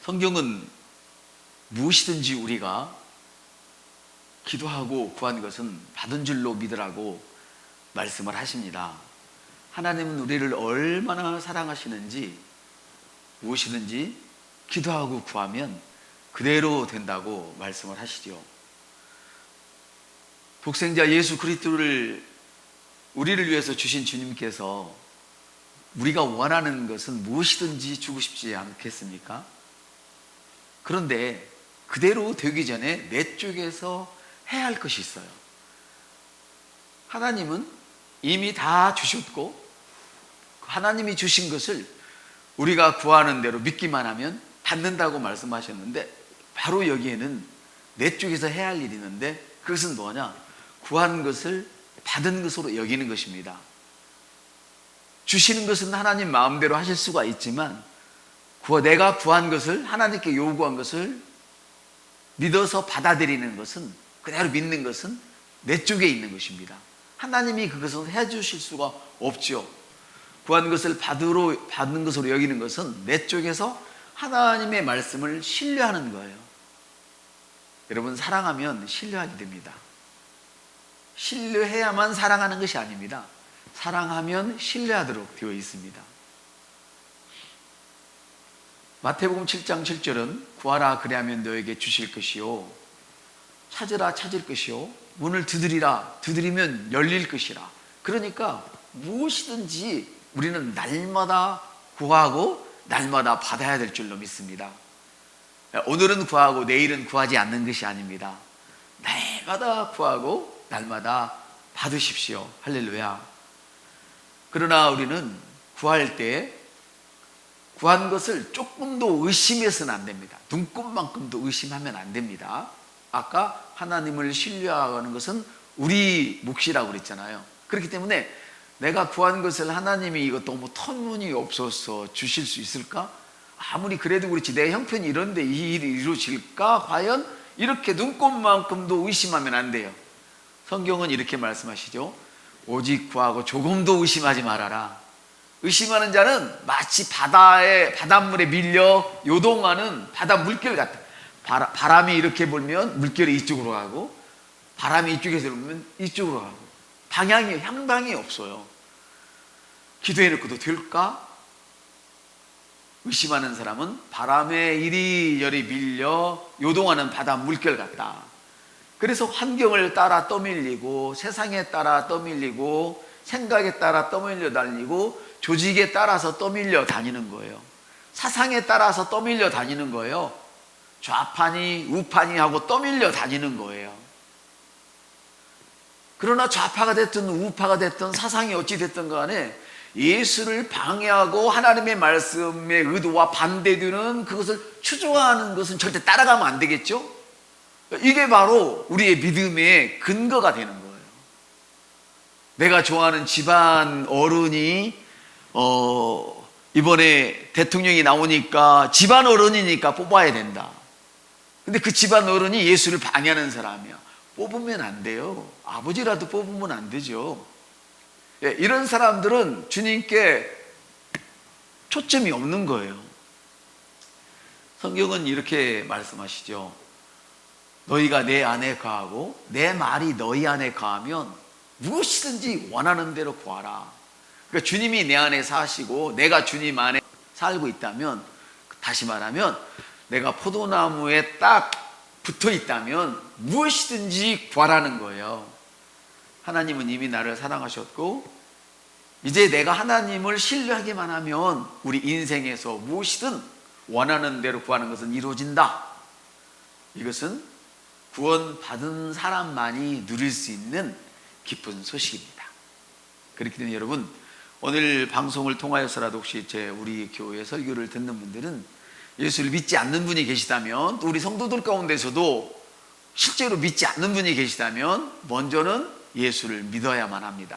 성경은 무엇이든지 우리가 기도하고 구한 것은 받은 줄로 믿으라고 말씀을 하십니다. 하나님은 우리를 얼마나 사랑하시는지 무엇이든지 기도하고 구하면 그대로 된다고 말씀을 하시죠. 독생자 예수 그리스도를 우리를 위해서 주신 주님께서 우리가 원하는 것은 무엇이든지 주고 싶지 않겠습니까? 그런데 그대로 되기 전에 내 쪽에서 해야 할 것이 있어요. 하나님은 이미 다 주셨고 하나님이 주신 것을 우리가 구하는 대로 믿기만 하면 받는다고 말씀하셨는데, 바로 여기에는 내 쪽에서 해야 할 일이 있는데, 그것은 뭐냐? 구한 것을 받은 것으로 여기는 것입니다. 주시는 것은 하나님 마음대로 하실 수가 있지만 내가 구한 것을, 하나님께 요구한 것을 믿어서 받아들이는 것은, 그대로 믿는 것은 내 쪽에 있는 것입니다. 하나님이 그것을 해주실 수가 없죠. 구한 것을 받는 것으로 여기는 것은 내 쪽에서 하나님의 말씀을 신뢰하는 거예요. 여러분, 사랑하면 신뢰하게 됩니다. 신뢰해야만 사랑하는 것이 아닙니다. 사랑하면 신뢰하도록 되어 있습니다. 마태복음 7장 7절은 구하라 그리하면 너에게 주실 것이요, 찾으라 찾을 것이요, 문을 두드리라 두드리면 열릴 것이라. 그러니까 무엇이든지 우리는 날마다 구하고 날마다 받아야 될 줄로 믿습니다. 오늘은 구하고 내일은 구하지 않는 것이 아닙니다. 날마다 구하고 날마다 받으십시오. 할렐루야. 그러나 우리는 구할 때 구한 것을 조금도 의심해서는 안 됩니다. 눈곱만큼도 의심하면 안 됩니다. 아까 하나님을 신뢰하는 것은 우리 몫이라고 그랬잖아요. 그렇기 때문에 내가 구한 것을 하나님이 이거 너무 터무니 없어서 주실 수 있을까? 아무리 그래도 그렇지 내 형편이 이런데 이 일이 이루어질까? 과연? 이렇게 눈곱만큼도 의심하면 안 돼요. 성경은 이렇게 말씀하시죠. 오직 구하고 조금도 의심하지 말아라. 의심하는 자는 마치 바닷물에 밀려 요동하는 바다 물결 같아. 바람이 이렇게 불면 물결이 이쪽으로 가고, 바람이 이쪽에서 불면 이쪽으로 가고, 향방이 없어요. 기도해놓고도 될까? 의심하는 사람은 바람에 이리저리 밀려 요동하는 바다 물결 같다. 그래서 환경을 따라 떠밀리고, 세상에 따라 떠밀리고, 생각에 따라 떠밀려 다니고, 조직에 따라서 떠밀려 다니는 거예요. 사상에 따라서 떠밀려 다니는 거예요. 좌파니 우파니 하고 떠밀려 다니는 거예요. 그러나 좌파가 됐든 우파가 됐든 사상이 어찌 됐든 간에 예수를 방해하고 하나님의 말씀의 의도와 반대되는 그것을 추종하는 것은 절대 따라가면 안 되겠죠? 이게 바로 우리의 믿음의 근거가 되는 거예요. 내가 좋아하는 집안 어른이 이번에 대통령이 나오니까 집안 어른이니까 뽑아야 된다. 근데 그 집안 어른이 예수를 방해하는 사람이야. 뽑으면 안 돼요. 아버지라도 뽑으면 안 되죠. 이런 사람들은 주님께 초점이 없는 거예요. 성경은 이렇게 말씀하시죠. 너희가 내 안에 거하고 내 말이 너희 안에 거하면 무엇이든지 원하는 대로 구하라. 그러니까 주님이 내 안에 사시고 내가 주님 안에 살고 있다면, 다시 말하면 내가 포도나무에 딱 붙어 있다면 무엇이든지 구하라는 거예요. 하나님은 이미 나를 사랑하셨고 이제 내가 하나님을 신뢰하기만 하면 우리 인생에서 무엇이든 원하는 대로 구하는 것은 이루어진다. 이것은 구원받은 사람만이 누릴 수 있는 기쁜 소식입니다. 그렇기 때문에 여러분, 오늘 방송을 통하여서라도 혹시 우리 교회 설교를 듣는 분들은 예수를 믿지 않는 분이 계시다면, 또 우리 성도들 가운데서도 실제로 믿지 않는 분이 계시다면 먼저는 예수를 믿어야만 합니다.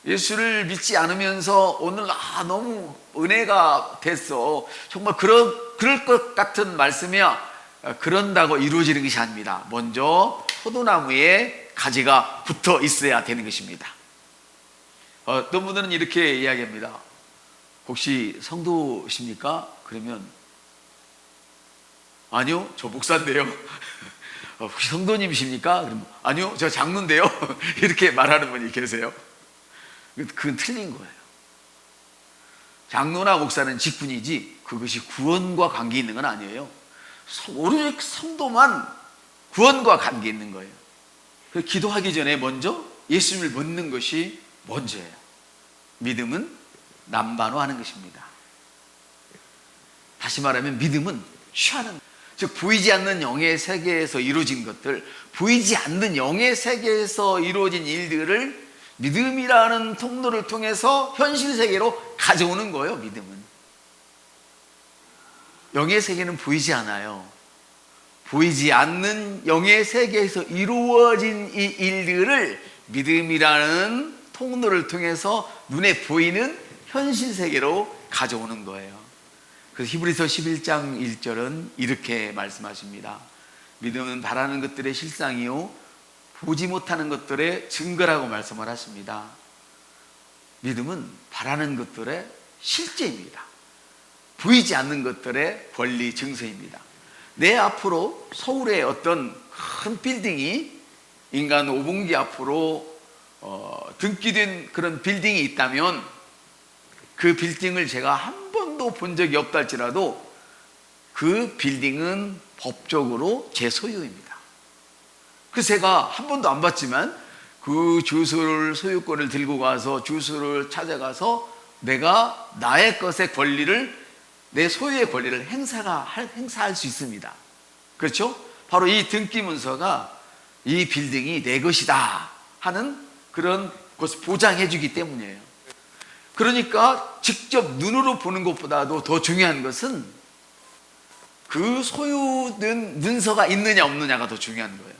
예수를 믿지 않으면서 오늘 너무 은혜가 됐어, 정말 그럴 것 같은 말씀이야, 그런다고 이루어지는 것이 아닙니다. 먼저 포도나무에 가지가 붙어 있어야 되는 것입니다. 어떤 분들은 이렇게 이야기합니다. 혹시 성도십니까? 그러면 아니요, 저 목사인데요. 혹시 성도님이십니까? 그러면 아니요, 저 장로인데요. 이렇게 말하는 분이 계세요. 그건 틀린 거예요. 장로나 목사는 직분이지 그것이 구원과 관계 있는 건 아니에요. 오로지 성도만 구원과 관계 있는 거예요. 그래서 기도하기 전에 먼저 예수님을 묻는 것이 먼저예요. 믿음은 남반호하는 것입니다. 다시 말하면 믿음은 취하는, 즉 보이지 않는 영의 세계에서 이루어진 것들, 보이지 않는 영의 세계에서 이루어진 일들을 믿음이라는 통로를 통해서 현실 세계로 가져오는 거예요. 믿음은 영의 세계는 보이지 않아요. 보이지 않는 영의 세계에서 이루어진 이 일들을 믿음이라는 통로를 통해서 눈에 보이는 현실 세계로 가져오는 거예요. 그래서 히브리서 11장 1절은 이렇게 말씀하십니다. 믿음은 바라는 것들의 실상이요 보지 못하는 것들의 증거라고 말씀을 하십니다. 믿음은 바라는 것들의 실제입니다. 보이지 않는 것들의 권리 증서입니다. 내 앞으로 서울의 어떤 큰 빌딩이 인간 5분기 앞으로 등기된 그런 빌딩이 있다면 그 빌딩을 제가 한 번도 본 적이 없다 할지라도 그 빌딩은 법적으로 제 소유입니다. 그래서 제가 한 번도 안 봤지만 그 주소를, 소유권을 들고 가서 주소를 찾아가서 내가 나의 것의 권리를, 내 소유의 권리를 행사할 수 있습니다. 그렇죠? 바로 이 등기 문서가 이 빌딩이 내 것이다 하는 그런 것을 보장해 주기 때문이에요. 그러니까 직접 눈으로 보는 것보다도 더 중요한 것은 그 소유된 문서가 있느냐 없느냐가 더 중요한 거예요.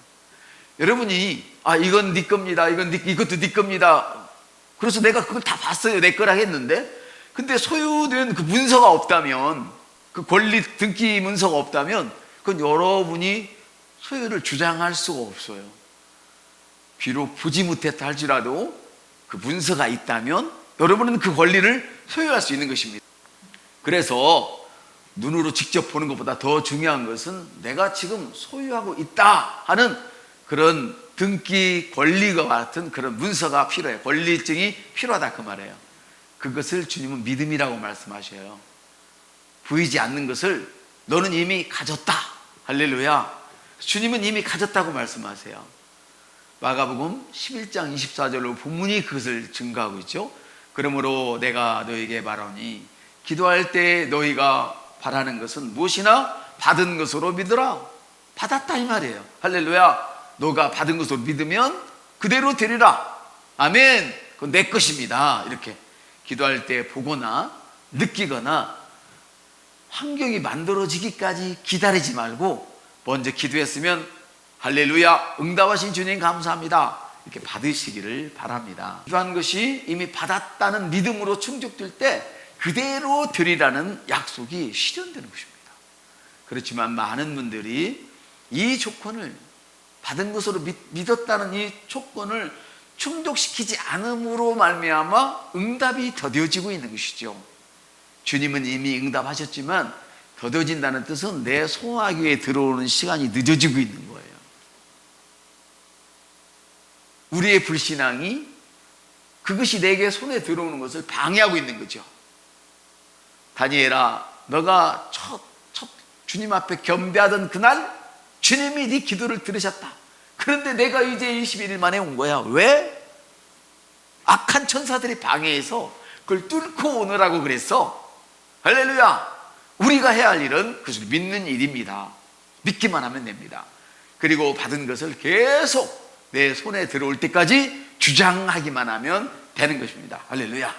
여러분이 이건 네 겁니다, 이것도 네 겁니다, 그래서 내가 그걸 다 봤어요, 내 거라 했는데, 근데 소유된 그 문서가 없다면, 그 권리 등기 문서가 없다면 그건 여러분이 소유를 주장할 수가 없어요. 비록 보지 못했다 할지라도 그 문서가 있다면 여러분은 그 권리를 소유할 수 있는 것입니다. 그래서 눈으로 직접 보는 것보다 더 중요한 것은 내가 지금 소유하고 있다 하는 그런 등기 권리와 같은 그런 문서가 필요해요. 권리증이 필요하다 그 말이에요. 그것을 주님은 믿음이라고 말씀하셔요. 보이지 않는 것을 너는 이미 가졌다. 할렐루야. 주님은 이미 가졌다고 말씀하세요. 마가복음 11장 24절로 본문이 그것을 증거하고 있죠. 그러므로 내가 너에게 말하니 기도할 때 너희가 바라는 것은 무엇이나 받은 것으로 믿으라. 받았다 이 말이에요. 할렐루야. 너가 받은 것으로 믿으면 그대로 되리라. 아멘. 그건 내 것입니다. 이렇게 기도할 때 보거나 느끼거나 환경이 만들어지기까지 기다리지 말고 먼저 기도했으면 할렐루야, 응답하신 주님 감사합니다, 이렇게 받으시기를 바랍니다. 기도한 것이 이미 받았다는 믿음으로 충족될 때 그대로 되리라는 약속이 실현되는 것입니다. 그렇지만 많은 분들이 이 조건을, 받은 것으로 믿었다는 이 조건을 충족시키지 않음으로 말미암아 응답이 더뎌지고 있는 것이죠. 주님은 이미 응답하셨지만 더뎌진다는 뜻은 내 소화기에 들어오는 시간이 늦어지고 있는 거예요. 우리의 불신앙이 그것이 내게 손에 들어오는 것을 방해하고 있는 거죠. 다니엘아, 너가 첫 주님 앞에 겸비하던 그날 주님이 네 기도를 들으셨다. 그런데 내가 이제 21일 만에 온 거야. 왜? 악한 천사들이 방해해서 그걸 뚫고 오느라고 그랬어. 할렐루야. 우리가 해야 할 일은 그것을 믿는 일입니다. 믿기만 하면 됩니다. 그리고 받은 것을 계속 내 손에 들어올 때까지 주장하기만 하면 되는 것입니다. 할렐루야.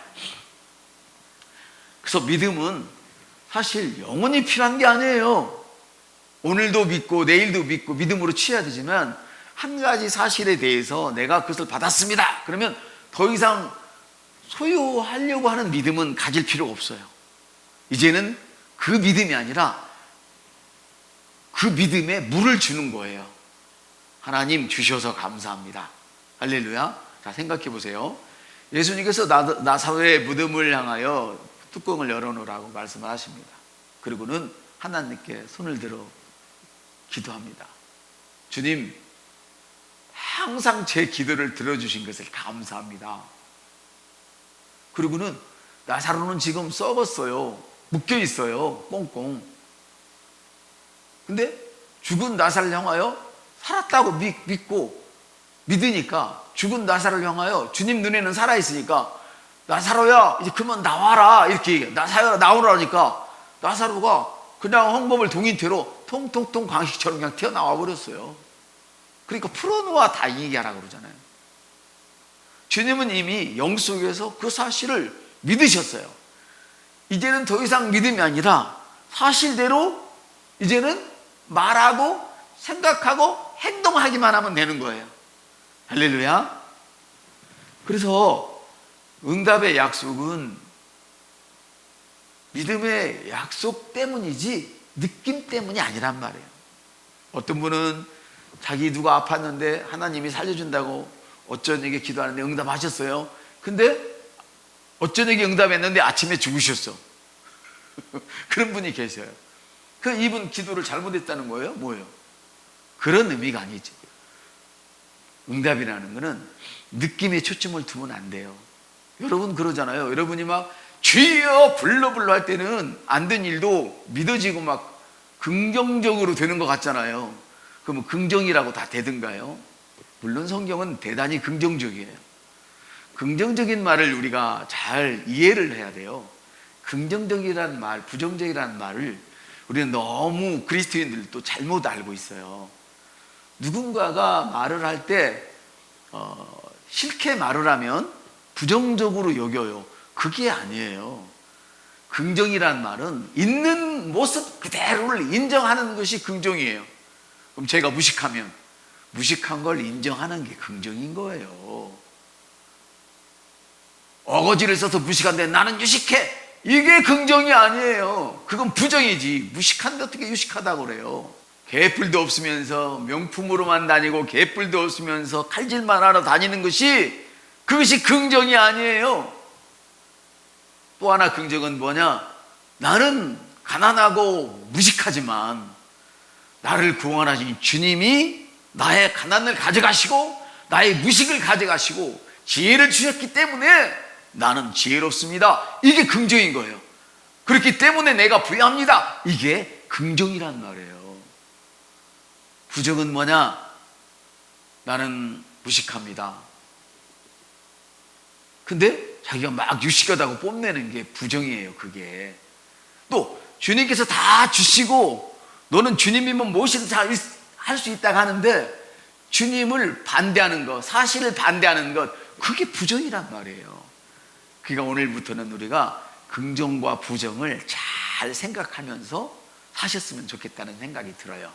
그래서 믿음은 사실 영원히 필요한 게 아니에요. 오늘도 믿고 내일도 믿고 믿음으로 취해야 되지만 한 가지 사실에 대해서 내가 그것을 받았습니다. 그러면 더 이상 소유하려고 하는 믿음은 가질 필요가 없어요. 이제는 그 믿음이 아니라 그 믿음에 물을 주는 거예요. 하나님 주셔서 감사합니다. 할렐루야. 자, 생각해 보세요. 예수님께서 나사로의 무덤을 향하여 뚜껑을 열어놓으라고 말씀을 하십니다. 그리고는 하나님께 손을 들어 기도합니다. 주님, 항상 제 기도를 들어주신 것을 감사합니다. 그리고는 나사로는 지금 썩었어요. 묶여 있어요. 꽁꽁. 근데 죽은 나사를 향하여 살았다고 믿고 믿으니까, 죽은 나사를 향하여 주님 눈에는 살아있으니까, 나사로야 이제 그만 나와라 이렇게 얘기해. 나사로야 나오라니까 나사로가 그냥 홍보물 동인태로 통통통 광식처럼 그냥 튀어나와 버렸어요. 그러니까 풀어놓아 다 얘기하라고 그러잖아요. 주님은 이미 영 속에서 그 사실을 믿으셨어요. 이제는 더 이상 믿음이 아니라 사실대로 이제는 말하고 생각하고 행동하기만 하면 되는 거예요. 할렐루야. 그래서 응답의 약속은 믿음의 약속 때문이지 느낌 때문이 아니란 말이에요. 어떤 분은 자기 누가 아팠는데 하나님이 살려준다고 어쩌니게 기도하는데 응답하셨어요. 근데 어쩌니게 응답했는데 아침에 죽으셨어. 그런 분이 계셔요. 그 이분 기도를 잘못했다는 거예요? 뭐예요? 그런 의미가 아니죠. 응답이라는 거는 느낌에 초점을 두면 안 돼요. 여러분 그러잖아요. 여러분이 막 주여 불러 할 때는 안 된 일도 믿어지고 막 긍정적으로 되는 것 같잖아요. 그러면 긍정이라고 다 되든가요? 물론 성경은 대단히 긍정적이에요. 긍정적인 말을 우리가 잘 이해를 해야 돼요. 긍정적이라는 말, 부정적이라는 말을 우리는 너무 그리스도인들도 잘못 알고 있어요. 누군가가 말을 할 때 싫게 말을 하면 부정적으로 여겨요. 그게 아니에요. 긍정이란 말은 있는 모습 그대로를 인정하는 것이 긍정이에요. 그럼 제가 무식하면 무식한 걸 인정하는 게 긍정인 거예요. 어거지를 써서 무식한데 나는 유식해, 이게 긍정이 아니에요. 그건 부정이지. 무식한데 어떻게 유식하다고 그래요? 개뿔도 없으면서 명품으로만 다니고 개뿔도 없으면서 칼질만 하러 다니는 것이, 그것이 긍정이 아니에요. 또 하나 긍정은 뭐냐? 나는 가난하고 무식하지만 나를 구원하신 주님이 나의 가난을 가져가시고 나의 무식을 가져가시고 지혜를 주셨기 때문에 나는 지혜롭습니다. 이게 긍정인 거예요. 그렇기 때문에 내가 부유합니다. 이게 긍정이란 말이에요. 부정은 뭐냐? 나는 무식합니다. 근데 자기가 막 유식하다고 뽐내는 게 부정이에요. 그게 또 주님께서 다 주시고 너는 주님이면 무엇이든 할 수 있다고 하는데 주님을 반대하는 것, 사실을 반대하는 것, 그게 부정이란 말이에요. 그러니까 오늘부터는 우리가 긍정과 부정을 잘 생각하면서 사셨으면 좋겠다는 생각이 들어요.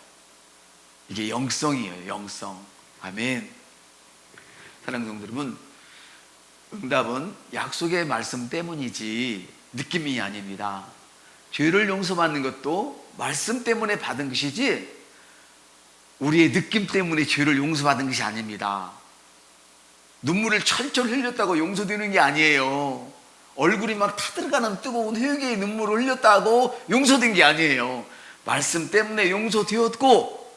이게 영성이에요. 영성. 아멘. 사랑하는 성도 여러분, 응답은 약속의 말씀 때문이지 느낌이 아닙니다. 죄를 용서받는 것도 말씀 때문에 받은 것이지 우리의 느낌 때문에 죄를 용서받은 것이 아닙니다. 눈물을 철철 흘렸다고 용서되는 게 아니에요. 얼굴이 막 타들어가는 뜨거운 회개의 눈물을 흘렸다고 용서된 게 아니에요. 말씀 때문에 용서되었고,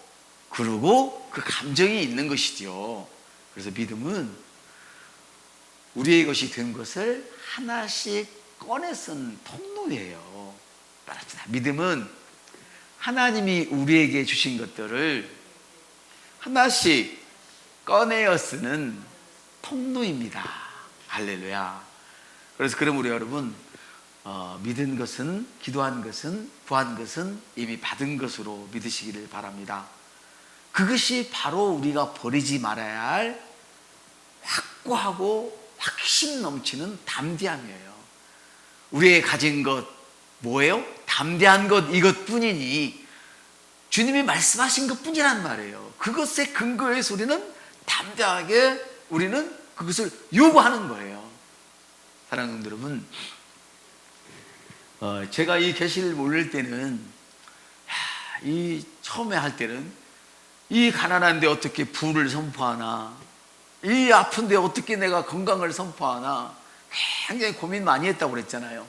그리고 그 감정이 있는 것이죠. 그래서 믿음은 우리의 것이 된 것을 하나씩 꺼내 쓴 통로예요. 믿음은 하나님이 우리에게 주신 것들을 하나씩 꺼내어 쓰는 통로입니다. 할렐루야. 그래서 그러므로 여러분, 믿은 것은, 기도한 것은, 구한 것은 이미 받은 것으로 믿으시기를 바랍니다. 그것이 바로 우리가 버리지 말아야 할 확고하고 확신 넘치는 담대함이에요. 우리의 가진 것 뭐예요? 담대한 것 이것뿐이니 주님이 말씀하신 것뿐이란 말이에요. 그것에 근거해서 우리는 담대하게 우리는 그것을 요구하는 거예요. 사랑하는 여러분, 제가 이 계시를 모를 때는 이 처음에 할 때는 이 가난한데 어떻게 부를 선포하나, 이 아픈데 어떻게 내가 건강을 선포하나 굉장히 고민 많이 했다고 그랬잖아요.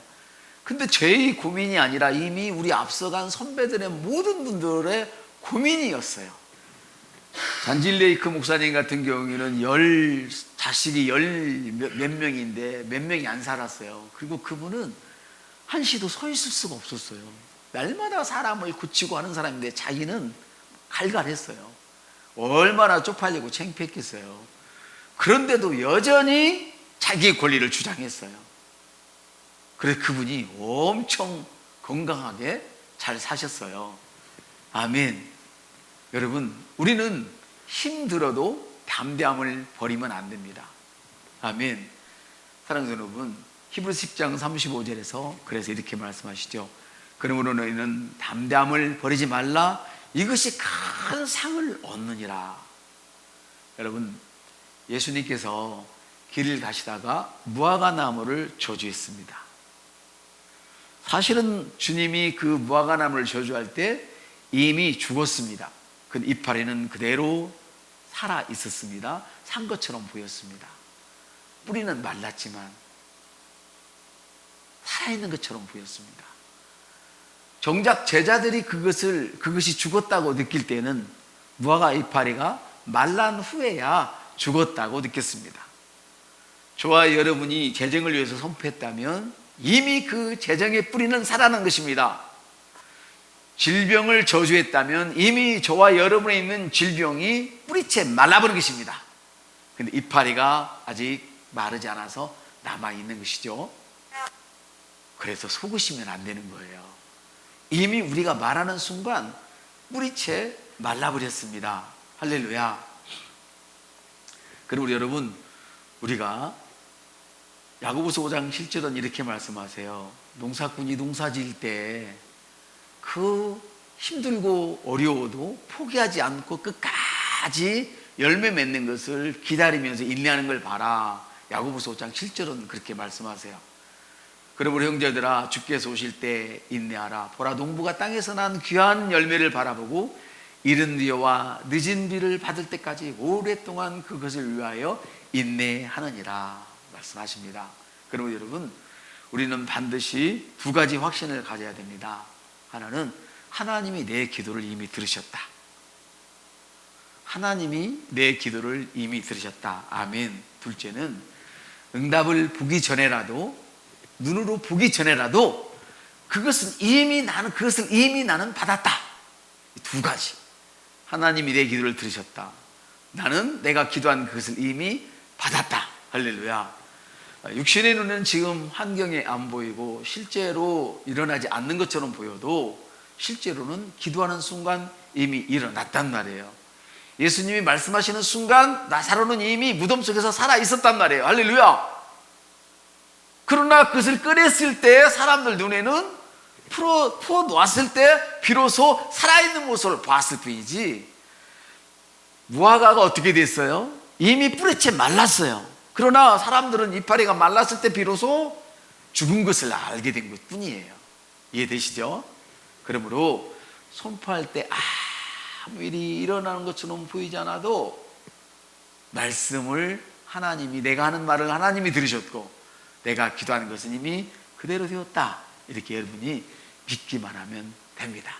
근데 죄의 고민이 아니라 이미 우리 앞서간 선배들의 모든 분들의 고민이었어요. 잔질레이크 목사님 같은 경우에는 자식이 몇 명인데 몇 명이 안 살았어요. 그리고 그분은 한시도 서 있을 수가 없었어요. 날마다 사람을 고치고 하는 사람인데 자기는 갈갈했어요. 얼마나 쪽팔리고 창피했겠어요. 그런데도 여전히 자기의 권리를 주장했어요. 그래서 그분이 엄청 건강하게 잘 사셨어요. 아멘. 여러분, 우리는 힘들어도 담대함을 버리면 안 됩니다. 아멘. 사랑하는 여러분, 히브리서 10장 35절에서 그래서 이렇게 말씀하시죠. 그러므로 너희는 담대함을 버리지 말라. 이것이 큰 상을 얻느니라. 여러분, 예수님께서 길을 가시다가 무화과 나무를 저주했습니다. 사실은 주님이 그 무화과 나무를 저주할 때 이미 죽었습니다. 그 이파리는 그대로 살아 있었습니다. 산 것처럼 보였습니다. 뿌리는 말랐지만 살아있는 것처럼 보였습니다. 정작 제자들이 그것이 죽었다고 느낄 때는 무화과 이파리가 말란 후에야 죽었다고 느꼈습니다. 저와 여러분이 재정을 위해서 선포했다면 이미 그 재정의 뿌리는 살아난 것입니다. 질병을 저주했다면 이미 저와 여러분에 있는 질병이 뿌리채 말라버린 것입니다. 근데 이파리가 아직 마르지 않아서 남아있는 것이죠. 그래서 속으시면 안 되는 거예요. 이미 우리가 말하는 순간 뿌리채 말라버렸습니다. 할렐루야. 그리고 여러분, 우리가 야고보서 5장 7절은 이렇게 말씀하세요. 농사꾼이 농사 지을 때 그 힘들고 어려워도 포기하지 않고 끝까지 열매 맺는 것을 기다리면서 인내하는 걸 봐라. 야고보서 5장 7절은 그렇게 말씀하세요. 그러므로 형제들아, 주께서 오실 때 인내하라. 보라, 농부가 땅에서 난 귀한 열매를 바라보고 이른 비와 늦은 비를 받을 때까지 오랫동안 그것을 위하여 인내하느니라 말씀하십니다. 그러므로 여러분, 우리는 반드시 두 가지 확신을 가져야 됩니다. 하나는 하나님이 내 기도를 이미 들으셨다. 하나님이 내 기도를 이미 들으셨다. 아멘. 둘째는 응답을 보기 전에라도, 눈으로 보기 전에라도 그것을 이미 나는 받았다. 두 가지. 하나님이 내 기도를 들으셨다. 나는 내가 기도한 그것을 이미 받았다. 할렐루야. 육신의 눈은 지금 환경에 안 보이고 실제로 일어나지 않는 것처럼 보여도 실제로는 기도하는 순간 이미 일어났단 말이에요. 예수님이 말씀하시는 순간 나사로는 이미 무덤 속에서 살아 있었단 말이에요. 할렐루야. 그러나 그것을 꺼냈을 때 사람들 눈에는 풀어 놓았을 때 비로소 살아있는 모습을 봤을 뿐이지, 무화과가 어떻게 됐어요? 이미 뿌리채 말랐어요. 그러나 사람들은 이파리가 말랐을 때 비로소 죽은 것을 알게 된 것 뿐이에요. 이해되시죠? 그러므로 선포할 때 아무 일이 일어나는 것처럼 보이지 않아도 말씀을 하나님이, 내가 하는 말을 하나님이 들으셨고 내가 기도하는 것은 이미 그대로 되었다. 이렇게 여러분이 믿기만 하면 됩니다.